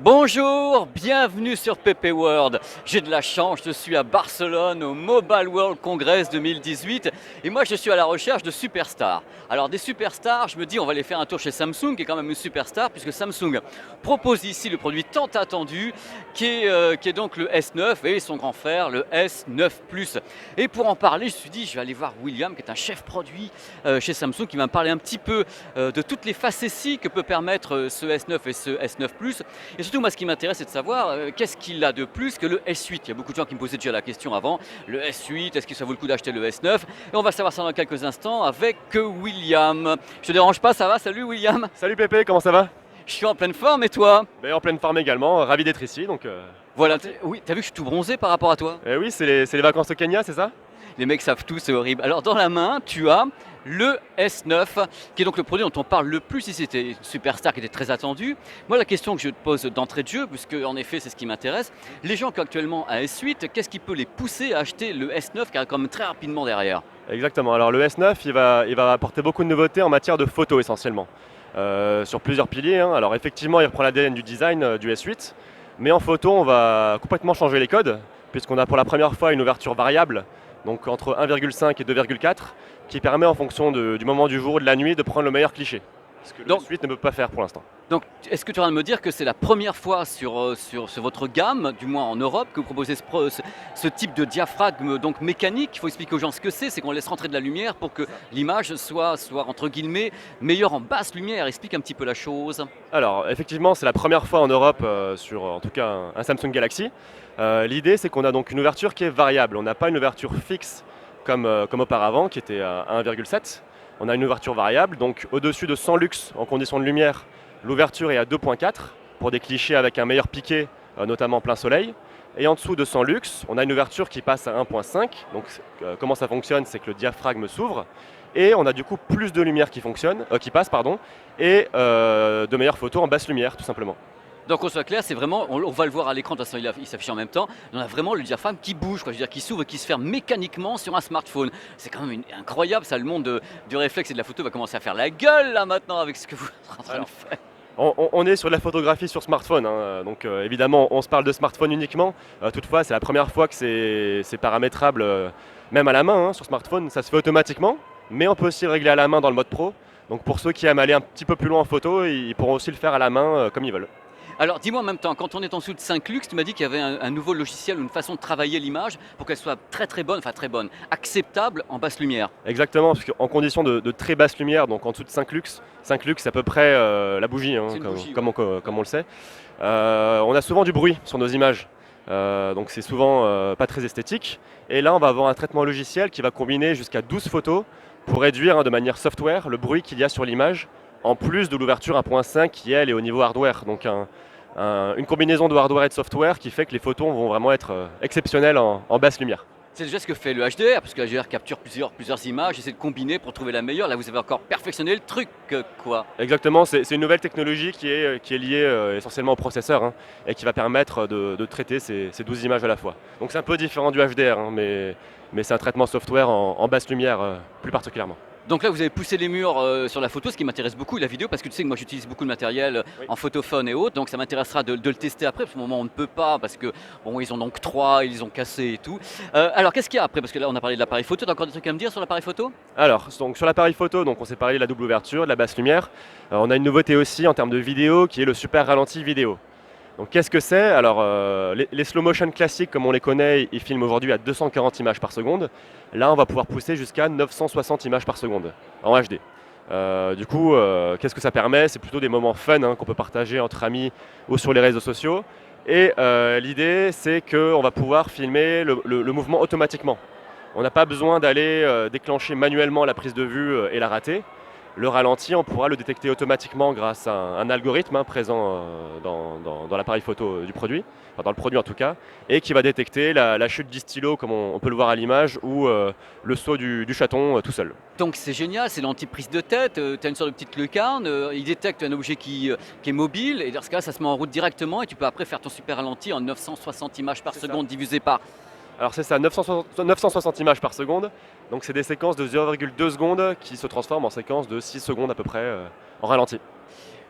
Bonjour, bienvenue sur PP World. J'ai de la chance, je suis à Barcelone au Mobile World Congress 2018 et moi je suis à la recherche de superstars. Alors des superstars, je me dis on va aller faire un tour chez Samsung qui est quand même une superstar puisque Samsung propose ici le produit tant attendu qui est donc le S9 et son grand frère le S9 Plus. Et pour en parler, je me suis dit je vais aller voir William qui est un chef produit chez Samsung qui va me parler un petit peu de toutes les facéties que peut permettre ce S9 et ce S9 Plus. Et surtout, moi, ce qui m'intéresse, c'est de savoir qu'est-ce qu'il a de plus que le S8. Il y a beaucoup de gens qui me posaient déjà la question avant. Le S8, est-ce que ça vaut le coup d'acheter le S9? Et on va savoir ça dans quelques instants avec William. Je te dérange pas, ça va? Salut William. Salut Pépé, comment ça va? Je suis en pleine forme et toi? Ben, en pleine forme également, ravi d'être ici. Voilà, oui, t'as vu que je suis tout bronzé par rapport à toi? Oui, c'est les vacances au Kenya, c'est ça? Les mecs savent tout, c'est horrible. Alors dans la main, tu as le S9, qui est donc le produit dont on parle le plus ici. C'était une superstar qui était très attendue. Moi, la question que je te pose d'entrée de jeu, puisque en effet c'est ce qui m'intéresse, les gens qui ont actuellement un S8, qu'est-ce qui peut les pousser à acheter le S9 qui arrive quand même très rapidement derrière? Exactement, alors le S9 il va apporter beaucoup de nouveautés en matière de photo essentiellement. Sur plusieurs piliers, hein. Alors effectivement il reprend l'ADN du design du S8, mais en photo on va complètement changer les codes, puisqu'on a pour la première fois une ouverture variable, donc entre 1,5 et 2,4, qui permet en fonction du moment du jour et de la nuit de prendre le meilleur cliché. Ce que le Donc, S8 ne peut pas faire pour l'instant. donc, est-ce que tu es en train de me dire que c'est la première fois sur votre gamme, du moins en Europe, que vous proposez ce type de diaphragme donc mécanique? Il faut expliquer aux gens ce que c'est qu'on laisse rentrer de la lumière pour que l'image soit entre guillemets meilleure en basse lumière. Explique un petit peu la chose. Alors, effectivement, c'est la première fois en Europe sur en tout cas un Samsung Galaxy. L'idée, c'est qu'on a donc une ouverture qui est variable. On n'a pas une ouverture fixe comme auparavant, qui était à 1,7. On a une ouverture variable, donc au-dessus de 100 lux en conditions de lumière, l'ouverture est à 2,4 pour des clichés avec un meilleur piqué, notamment plein soleil. Et en dessous de 100 lux, on a une ouverture qui passe à 1,5. Donc, comment ça fonctionne? C'est que le diaphragme s'ouvre et on a du coup plus de lumière qui passe, pardon, et de meilleures photos en basse lumière, tout simplement. Donc qu'on soit clair, c'est vraiment, on va le voir à l'écran, de toute façon il s'affiche en même temps, on a vraiment le diaphragme qui bouge, quoi, je veux dire qui s'ouvre et qui se ferme mécaniquement sur un smartphone. C'est quand même incroyable, ça, le monde du réflexe et de la photo va commencer à faire la gueule là maintenant avec ce que vous êtes en train de Alors, faire. on est sur de la photographie sur smartphone, hein, donc évidemment on se parle de smartphone uniquement. Toutefois, c'est la première fois que c'est paramétrable même à la main, hein, sur smartphone. Ça se fait automatiquement, mais on peut aussi le régler à la main dans le mode pro. Donc pour ceux qui aiment aller un petit peu plus loin en photo, ils pourront aussi le faire à la main comme ils veulent. Alors dis-moi en même temps, quand on est en dessous de 5 lux, tu m'as dit qu'il y avait un nouveau logiciel, une façon de travailler l'image pour qu'elle soit très bonne, enfin très bonne, acceptable en basse lumière. Exactement, parce qu'en condition de très basse lumière, donc en dessous de 5 lux c'est à peu près la bougie, hein, C'est une bougie, comme, ouais. comme on le sait. On a souvent du bruit sur nos images, donc c'est souvent pas très esthétique. Et là, on va avoir un traitement logiciel qui va combiner jusqu'à 12 photos pour réduire, hein, de manière software le bruit qu'il y a sur l'image, en plus de l'ouverture 1.5 qui, elle, est au niveau hardware. Donc une combinaison de hardware et de software qui fait que les photos vont vraiment être exceptionnelles en basse lumière. C'est déjà ce que fait le HDR, parce que le HDR capture plusieurs images, essaie de combiner pour trouver la meilleure. Là, vous avez encore perfectionné le truc, quoi. Exactement, c'est une nouvelle technologie qui est liée essentiellement au processeur, hein, et qui va permettre de traiter ces 12 images à la fois. Donc c'est un peu différent du HDR, hein, mais c'est un traitement software en basse lumière plus particulièrement. Donc là, vous avez poussé les murs sur la photo, ce qui m'intéresse beaucoup, et la vidéo, parce que tu sais que moi j'utilise beaucoup de matériel Oui. en photophone et autres, donc ça m'intéressera de le tester après, parce qu'au moment on ne peut pas, parce que bon, ils ont donc trois, ils ont cassé et tout. Alors qu'est-ce qu'il y a après? Parce que là, on a parlé de l'appareil photo, t'as encore des trucs à me dire sur l'appareil photo? Alors, donc, sur l'appareil photo, donc, on s'est parlé de la double ouverture, de la basse lumière. On a une nouveauté aussi en termes de vidéo qui est le super ralenti vidéo. Donc qu'est-ce que c'est? Alors les slow motion classiques comme on les connaît, ils filment aujourd'hui à 240 images par seconde. Là on va pouvoir pousser jusqu'à 960 images par seconde en HD. Du coup, qu'est-ce que ça permet? C'est plutôt des moments fun, hein, qu'on peut partager entre amis ou sur les réseaux sociaux. Et l'idée c'est qu'on va pouvoir filmer le mouvement automatiquement. On n'a pas besoin d'aller déclencher manuellement la prise de vue et la rater. Le ralenti, on pourra le détecter automatiquement grâce à un algorithme, hein, présent dans l'appareil photo du produit, enfin dans le produit en tout cas, et qui va détecter la chute du stylo comme on peut le voir à l'image, ou le saut du chaton tout seul. Donc c'est génial, c'est l'anti-prise de tête, tu as une sorte de petite lucarne, il détecte un objet qui est mobile, et dans ce cas ça se met en route directement, et tu peux après faire ton super ralenti en 960 images par C'est ça. seconde divisé par. Alors c'est ça, 960 images par seconde, donc c'est des séquences de 0,2 secondes qui se transforment en séquences de 6 secondes à peu près en ralenti.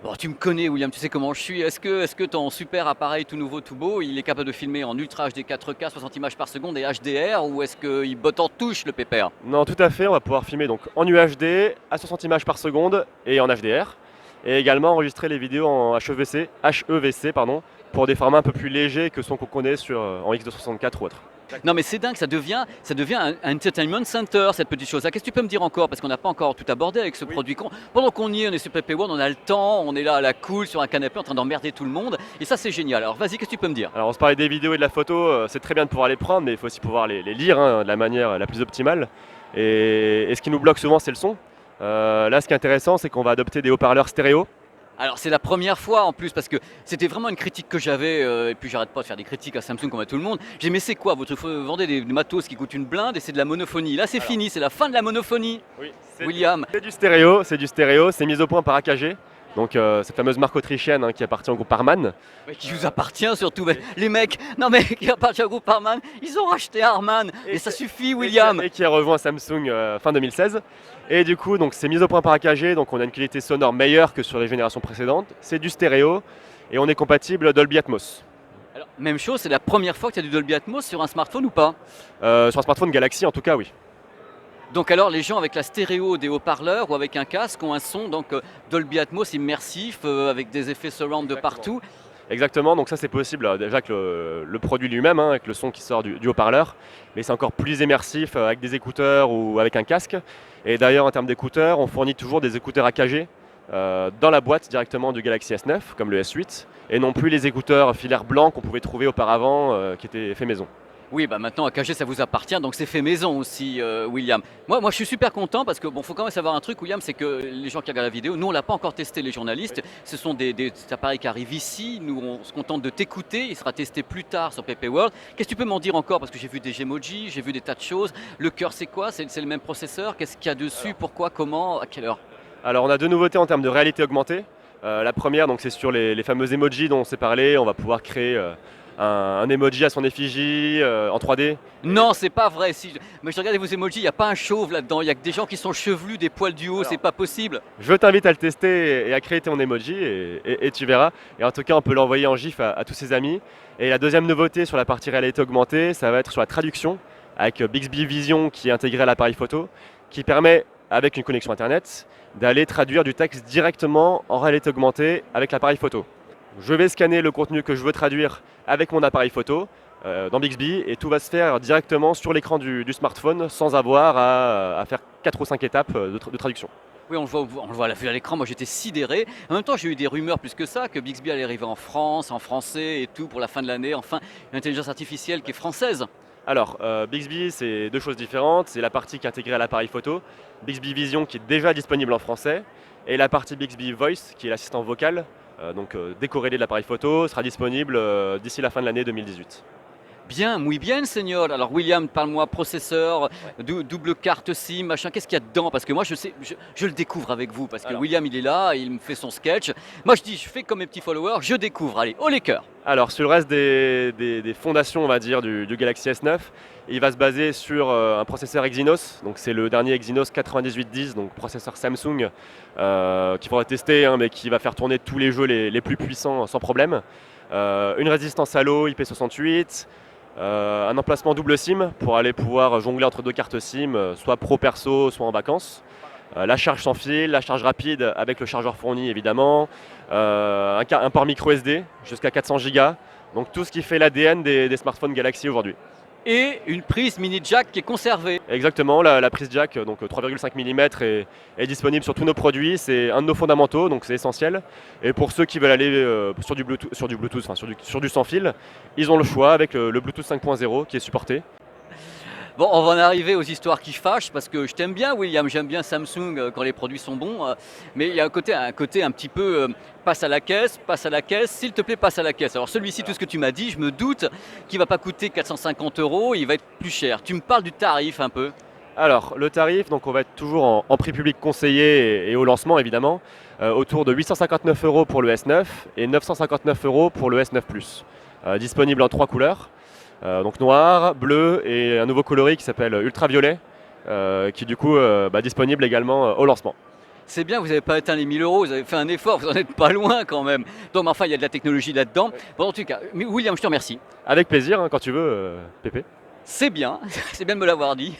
Bon, tu me connais, William, tu sais comment je suis. Est-ce que ton super appareil tout nouveau, tout beau, il est capable de filmer en Ultra HD 4K, 60 images par seconde et HDR, ou est-ce qu'il botte en touche le pépère? Non, tout à fait, on va pouvoir filmer donc en UHD à 60 images par seconde et en HDR, et également enregistrer les vidéos en HEVC pardon, pour des formats un peu plus légers que ceux qu'on connaît en X264 ou autre. Non, mais c'est dingue, ça devient un entertainment center, cette petite chose. Qu'est-ce que tu peux me dire encore? Parce qu'on n'a pas encore tout abordé avec ce Oui. produit. Pendant qu'on y est, on est sur PP World, on a le temps, on est là à la cool, sur un canapé, en train d'emmerder tout le monde. Et ça, c'est génial. Alors, vas-y, qu'est-ce que tu peux me dire? Alors on se parlait des vidéos et de la photo, c'est très bien de pouvoir les prendre, mais il faut aussi pouvoir les lire hein, de la manière la plus optimale. Et ce qui nous bloque souvent, c'est le son. Là, ce qui est intéressant, c'est qu'on va adopter des haut-parleurs stéréo. Alors c'est la première fois en plus parce que c'était vraiment une critique que j'avais et puis j'arrête pas de faire des critiques à Samsung comme à tout le monde. J'ai dit mais c'est quoi votre vendez des matos qui coûtent une blinde et c'est de la monophonie. Là c'est Alors. fini, c'est la fin de la monophonie. Oui, William, c'est du stéréo, c'est mis au point par AKG. Donc cette fameuse marque autrichienne hein, qui appartient au groupe Harman. mais qui vous appartient surtout les mecs, non mais qui appartient au groupe Harman, ils ont racheté Harman et ça suffit William. Et qui a rejoint Samsung fin 2016. Et du coup, donc c'est mis au point par AKG, donc on a une qualité sonore meilleure que sur les générations précédentes. C'est du stéréo et on est compatible Dolby Atmos. Alors, même chose, c'est la première fois que tu as du Dolby Atmos sur un smartphone ou pas? Sur un smartphone Galaxy en tout cas, oui. Donc alors les gens avec la stéréo des haut-parleurs ou avec un casque ont un son donc Dolby Atmos immersif avec des effets surround de Exactement. partout. Exactement, donc ça c'est possible déjà avec le produit lui-même, hein, avec le son qui sort du haut-parleur, mais c'est encore plus immersif avec des écouteurs ou avec un casque. Et d'ailleurs en termes d'écouteurs, on fournit toujours des écouteurs AKG dans la boîte directement du Galaxy S9, comme le S8, et non plus les écouteurs filaires blancs qu'on pouvait trouver auparavant qui étaient faits maison. Oui, bah maintenant AKG ça vous appartient, donc c'est fait maison aussi, William. Moi je suis super content parce que bon, faut quand même savoir un truc, William, c'est que les gens qui regardent la vidéo, nous on l'a pas encore testé les journalistes. Oui. Ce sont des appareils qui arrivent ici. Nous on se contente de t'écouter. Il sera testé plus tard sur PP World. Qu'est-ce que tu peux m'en dire encore? Parce que j'ai vu des Gemoji, j'ai vu des tas de choses. Le cœur c'est quoi? C'est le même processeur? Qu'est-ce qu'il y a dessus? Pourquoi? Comment? À quelle heure? Alors on a deux nouveautés en termes de réalité augmentée. La première, donc, c'est sur les fameux emojis dont on s'est parlé. On va pouvoir créer un emoji à son effigie en 3D. Non, c'est pas vrai. Mais je regarde vos emojis, il n'y a pas un chauve là-dedans. Il y a que des gens qui sont chevelus, des poils du haut. Alors. C'est pas possible. Je t'invite à le tester et à créer ton emoji et tu verras. Et en tout cas, on peut l'envoyer en GIF à tous ses amis. Et la deuxième nouveauté sur la partie réalité augmentée, ça va être sur la traduction avec Bixby Vision qui est intégré à l'appareil photo, qui permet, avec une connexion Internet, d'aller traduire du texte directement en réalité augmentée avec l'appareil photo. Je vais scanner le contenu que je veux traduire avec mon appareil photo dans Bixby et tout va se faire directement sur l'écran du smartphone sans avoir à faire 4 ou 5 étapes de traduction. Oui, on le voit à l'écran. Moi, j'étais sidéré. En même temps, j'ai eu des rumeurs plus que ça, que Bixby allait arriver en France, en français et tout pour la fin de l'année. Enfin, une intelligence artificielle qui est française. Alors, Bixby, c'est deux choses différentes. C'est la partie qui est intégrée à l'appareil photo, Bixby Vision qui est déjà disponible en français, et la partie Bixby Voice qui est l'assistant vocal, décorrélé de l'appareil photo, sera disponible d'ici la fin de l'année 2018. Bien, muy bien, Seigneur. Alors, William, parle-moi processeur, double carte SIM, machin. Qu'est-ce qu'il y a dedans? Parce que moi, je sais, je le découvre avec vous. Parce que Alors. William, il est là, il me fait son sketch. Moi, je dis, je fais comme mes petits followers, je découvre. Allez, haut les cœurs. Alors, sur le reste des fondations, on va dire, du Galaxy S9, il va se baser sur un processeur Exynos. Donc, c'est le dernier Exynos 9810, donc processeur Samsung, qu'il faudra tester, hein, mais qui va faire tourner tous les jeux les plus puissants sans problème. Une résistance à l'eau IP68. Un emplacement double SIM pour aller pouvoir jongler entre deux cartes SIM, soit pro perso, soit en vacances. La charge sans fil, la charge rapide avec le chargeur fourni évidemment, un port micro SD jusqu'à 400 Go, donc tout ce qui fait l'ADN des smartphones Galaxy aujourd'hui. Et une prise mini jack qui est conservée. Exactement, la prise jack, donc 3,5 mm est disponible sur tous nos produits, c'est un de nos fondamentaux, donc c'est essentiel. Et pour ceux qui veulent aller sur du Bluetooth, enfin sur du sans fil, ils ont le choix avec le Bluetooth 5.0 qui est supporté. Bon, on va en arriver aux histoires qui fâchent parce que je t'aime bien, William. J'aime bien Samsung quand les produits sont bons. Mais il y a un côté un petit peu passe à la caisse, s'il te plaît, passe à la caisse. Alors celui-ci, tout ce que tu m'as dit, je me doute qu'il ne va pas coûter 450 €, il va être plus cher. Tu me parles du tarif un peu? Alors, le tarif, donc on va être toujours en prix public conseillé et au lancement évidemment, autour de 859 € pour le S9 et 959 € pour le S9 Plus. Disponible en 3 couleurs, donc noir, bleu et un nouveau coloris qui s'appelle ultraviolet, qui du coup disponible également au lancement. C'est bien, vous n'avez pas atteint les 1000 euros, vous avez fait un effort, vous en êtes pas loin quand même. Donc enfin, il y a de la technologie là-dedans. Bon, en tout cas, William, je te remercie. Avec plaisir, hein, quand tu veux, Pépé. C'est bien, c'est bien de me l'avoir dit.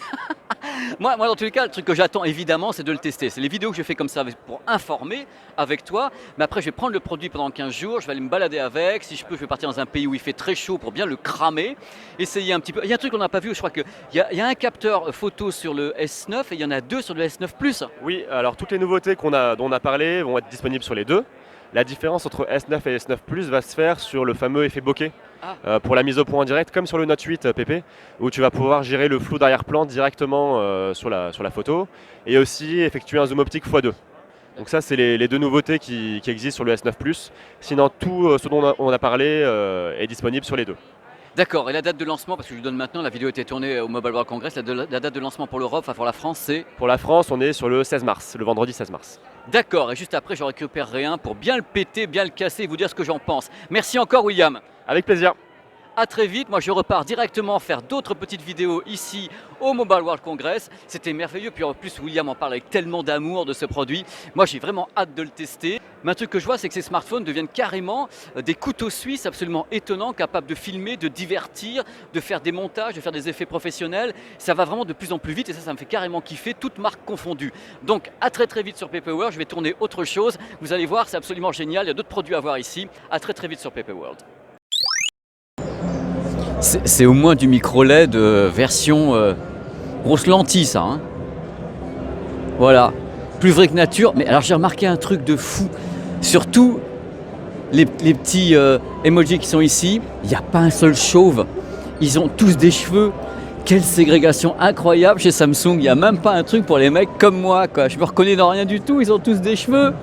Moi, dans tous les cas, le truc que j'attends évidemment, c'est de le tester. C'est les vidéos que je fais comme ça pour informer avec toi. Mais après, je vais prendre le produit pendant 15 jours, je vais aller me balader avec. Si je peux, je vais partir dans un pays où il fait très chaud pour bien le cramer. Essayer un petit peu. Il y a un truc qu'on n'a pas vu, je crois qu'il y a un capteur photo sur le S9 et il y en a deux sur le S9 Plus. Oui, alors toutes les nouveautés dont on a parlé vont être disponibles sur les deux. La différence entre S9 et S9 Plus va se faire sur le fameux effet bokeh. Pour la mise au point en direct, comme sur le Note 8 PP, où tu vas pouvoir gérer le flou d'arrière-plan directement sur la photo et aussi effectuer un zoom optique x2. Donc ça, c'est les deux nouveautés qui existent sur le S9 Plus. Sinon, tout ce dont on a parlé est disponible sur les deux. D'accord, et la date de lancement, parce que je vous donne maintenant, la vidéo a été tournée au Mobile World Congress, la date de lancement pour l'Europe, enfin pour la France, c'est... Pour la France, on est sur le 16 mars, le vendredi 16 mars. D'accord, et juste après, je récupérerai un pour bien le péter, bien le casser et vous dire ce que j'en pense. Merci encore, William. Avec plaisir. À très vite, moi je repars directement faire d'autres petites vidéos ici au Mobile World Congress. C'était merveilleux, puis en plus William en parle avec tellement d'amour de ce produit. Moi j'ai vraiment hâte de le tester. Mais un truc que je vois, c'est que ces smartphones deviennent carrément des couteaux suisses absolument étonnants, capables de filmer, de divertir, de faire des montages, de faire des effets professionnels. Ça va vraiment de plus en plus vite et ça me fait carrément kiffer, toutes marques confondues. Donc à très vite sur PP World, je vais tourner autre chose. Vous allez voir, c'est absolument génial, il y a d'autres produits à voir ici. À très vite sur PP World. C'est au moins du micro LED version grosse lentille ça. Hein. Voilà, plus vrai que nature. Mais alors j'ai remarqué un truc de fou. Surtout les petits emojis qui sont ici, il n'y a pas un seul chauve. Ils ont tous des cheveux. Quelle ségrégation incroyable chez Samsung. Il n'y a même pas un truc pour les mecs comme moi, quoi. Je me reconnais dans rien du tout, ils ont tous des cheveux.